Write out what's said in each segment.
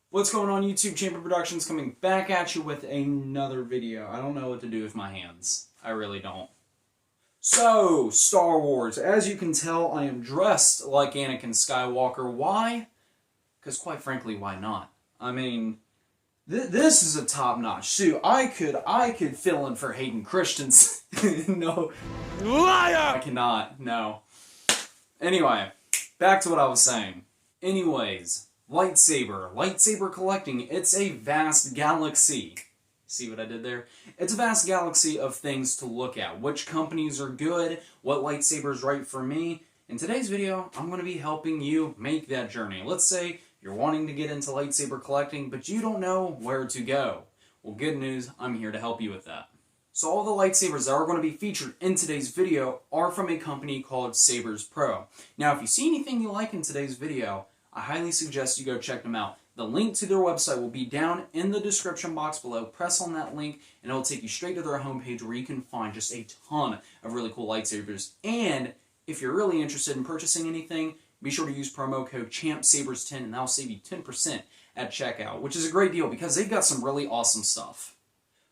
What's going on, YouTube? Chamber Productions coming back at you with another video. I don't know what to do with my hands. I really don't. So, Star Wars. As you can tell, I am dressed like Anakin Skywalker. Why? Because quite frankly, why not? I mean, this is a top-notch suit. I could fill in for Hayden Christensen. No. Liar! I cannot. No. Anyway, back to what I was saying. Anyways. Lightsaber collecting, it's a vast galaxy. See what I did there? It's a vast galaxy of things to look at. Which companies are good, what lightsaber is right for me. In today's video, I'm going to be helping you make that journey. Let's say you're wanting to get into lightsaber collecting, but you don't know where to go. Well, good news, I'm here to help you with that. So all the lightsabers that are going to be featured in today's video are from a company called Sabers Pro. Now, if you see anything you like in today's video, I highly suggest you go check them out. The link to their website will be down in the description box below. Press on that link and it'll take you straight to their homepage where you can find just a ton of really cool lightsabers. And if you're really interested in purchasing anything, be sure to use promo code CHAMPSABERS10 and that'll save you 10% at checkout, which is a great deal because they've got some really awesome stuff.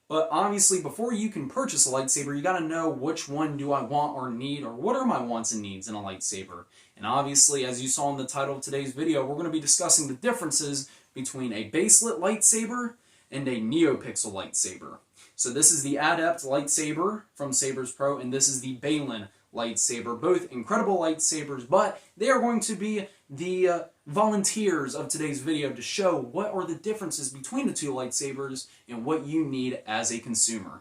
But obviously, before you can purchase a lightsaber, you gotta know which one do I want or need, or what are my wants and needs in a lightsaber. And obviously, as you saw in the title of today's video, we're going to be discussing the differences between a baselit lightsaber and a neopixel lightsaber. So this is the Adept lightsaber from Sabers Pro, and this is the Balin lightsaber. Both incredible lightsabers, but they are going to be the volunteers of today's video to show what are the differences between the two lightsabers and what you need as a consumer.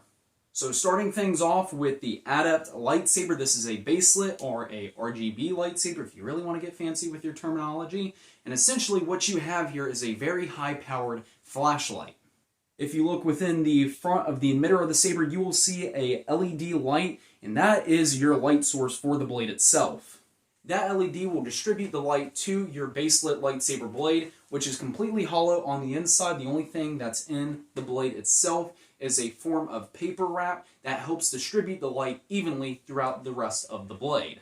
So starting things off with the Adept lightsaber, this is a baselit or a RGB lightsaber if you really want to get fancy with your terminology. And essentially what you have here is a very high-powered flashlight. If you look within the front of the emitter of the saber, you will see a LED light, and that is your light source for the blade itself. That LED will distribute the light to your baselit lightsaber blade, which is completely hollow on the inside. The only thing that's in the blade itself is a form of paper wrap that helps distribute the light evenly throughout the rest of the blade.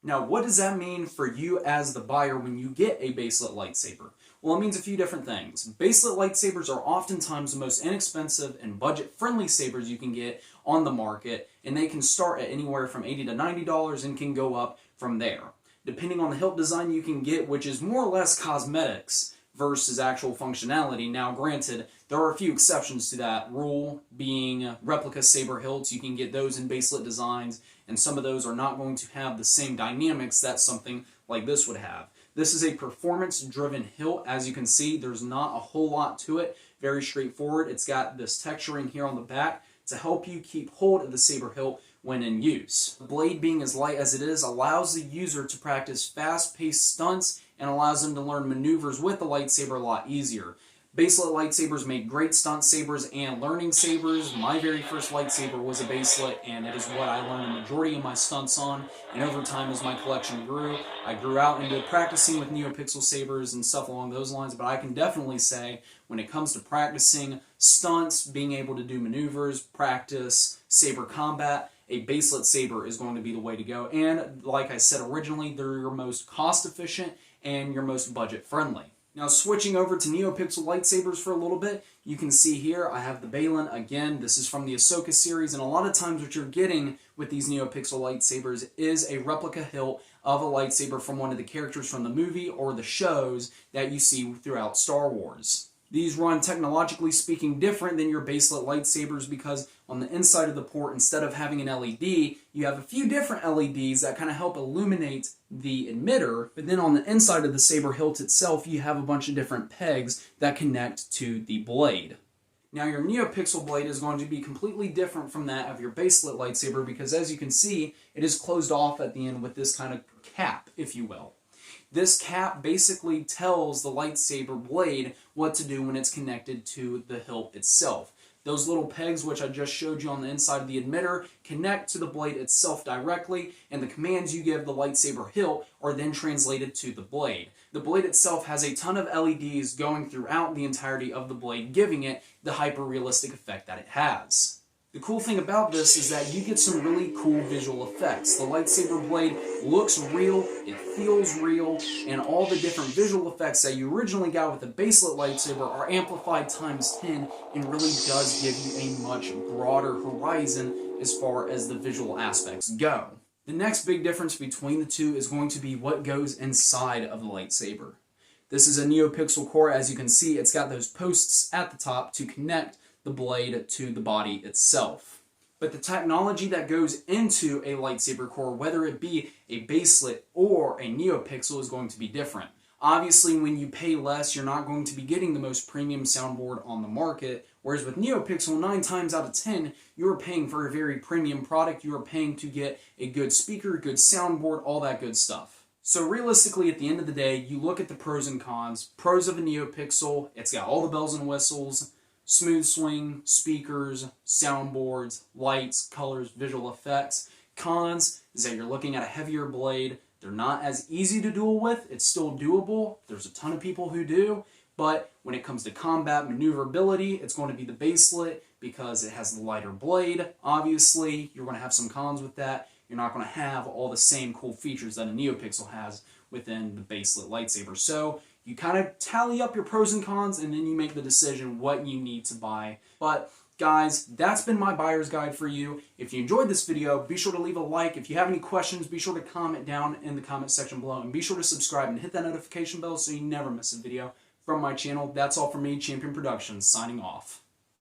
Now, what does that mean for you as the buyer when you get a baselit lightsaber? Well, it means a few different things. Baselit lightsabers are oftentimes the most inexpensive and budget-friendly sabers you can get on the market, and they can start at anywhere from $80 to $90 and can go up from there. Depending on the hilt design you can get, which is more or less cosmetics versus actual functionality. Now, granted, there are a few exceptions to that rule, being replica saber hilts. You can get those in baselit designs, and some of those are not going to have the same dynamics that something like this would have. This is a performance-driven hilt. As you can see, there's not a whole lot to it. Very straightforward. It's got this texturing here on the back to help you keep hold of the saber hilt when in use. The blade being as light as it is allows the user to practice fast-paced stunts and allows them to learn maneuvers with the lightsaber a lot easier. Baselit lightsabers make great stunt sabers and learning sabers. My very first lightsaber was a baselit, and it is what I learned the majority of my stunts on. And over time, as my collection grew, I grew out into practicing with neopixel sabers and stuff along those lines. But I can definitely say, when it comes to practicing stunts, being able to do maneuvers, practice saber combat, a baselit saber is going to be the way to go. And like I said originally, they're your most cost-efficient and your most budget-friendly. Now, switching over to neopixel lightsabers for a little bit, you can see here I have the Balin. Again, this is from the Ahsoka series, and a lot of times what you're getting with these neopixel lightsabers is a replica hilt of a lightsaber from one of the characters from the movie or the shows that you see throughout Star Wars. These run, technologically speaking, different than your baselit lightsabers because on the inside of the port, instead of having an LED, you have a few different LEDs that kind of help illuminate the emitter, but then on the inside of the saber hilt itself, you have a bunch of different pegs that connect to the blade. Now, your neopixel blade is going to be completely different from that of your baselit lightsaber because, as you can see, it is closed off at the end with this kind of cap, if you will. This cap basically tells the lightsaber blade what to do when it's connected to the hilt itself. Those little pegs, which I just showed you on the inside of the emitter, connect to the blade itself directly, and the commands you give the lightsaber hilt are then translated to the blade. The blade itself has a ton of LEDs going throughout the entirety of the blade, giving it the hyper-realistic effect that it has. The cool thing about this is that you get some really cool visual effects. The lightsaber blade looks real, it feels real, and all the different visual effects that you originally got with the baselit lightsaber are amplified times 10 and really does give you a much broader horizon as far as the visual aspects go. The next big difference between the two is going to be what goes inside of the lightsaber. This is a NeoPixel core. As you can see, it's got those posts at the top to connect the blade to the body itself. But the technology that goes into a lightsaber core, whether it be a baselit or a NeoPixel, is going to be different. Obviously, when you pay less, you're not going to be getting the most premium soundboard on the market, whereas with NeoPixel, 9 times out of 10, you're paying for a very premium product. You are paying to get a good speaker, good soundboard, all that good stuff. So realistically, at the end of the day, you look at the pros and cons. Pros of a NeoPixel, it's got all the bells and whistles, smooth swing, speakers, soundboards, lights, colors, visual effects. Cons is that you're looking at a heavier blade. They're not as easy to duel with. It's still doable. There's a ton of people who do. But when it comes to combat maneuverability, it's going to be the baselit because it has the lighter blade. Obviously, you're going to have some cons with that. You're not going to have all the same cool features that a NeoPixel has within the baselit lightsaber. So you kind of tally up your pros and cons, and then you make the decision what you need to buy. But guys, that's been my buyer's guide for you. If you enjoyed this video, be sure to leave a like. If you have any questions, be sure to comment down in the comment section below. And be sure to subscribe and hit that notification bell so you never miss a video from my channel. That's all from me, Champion Productions, signing off.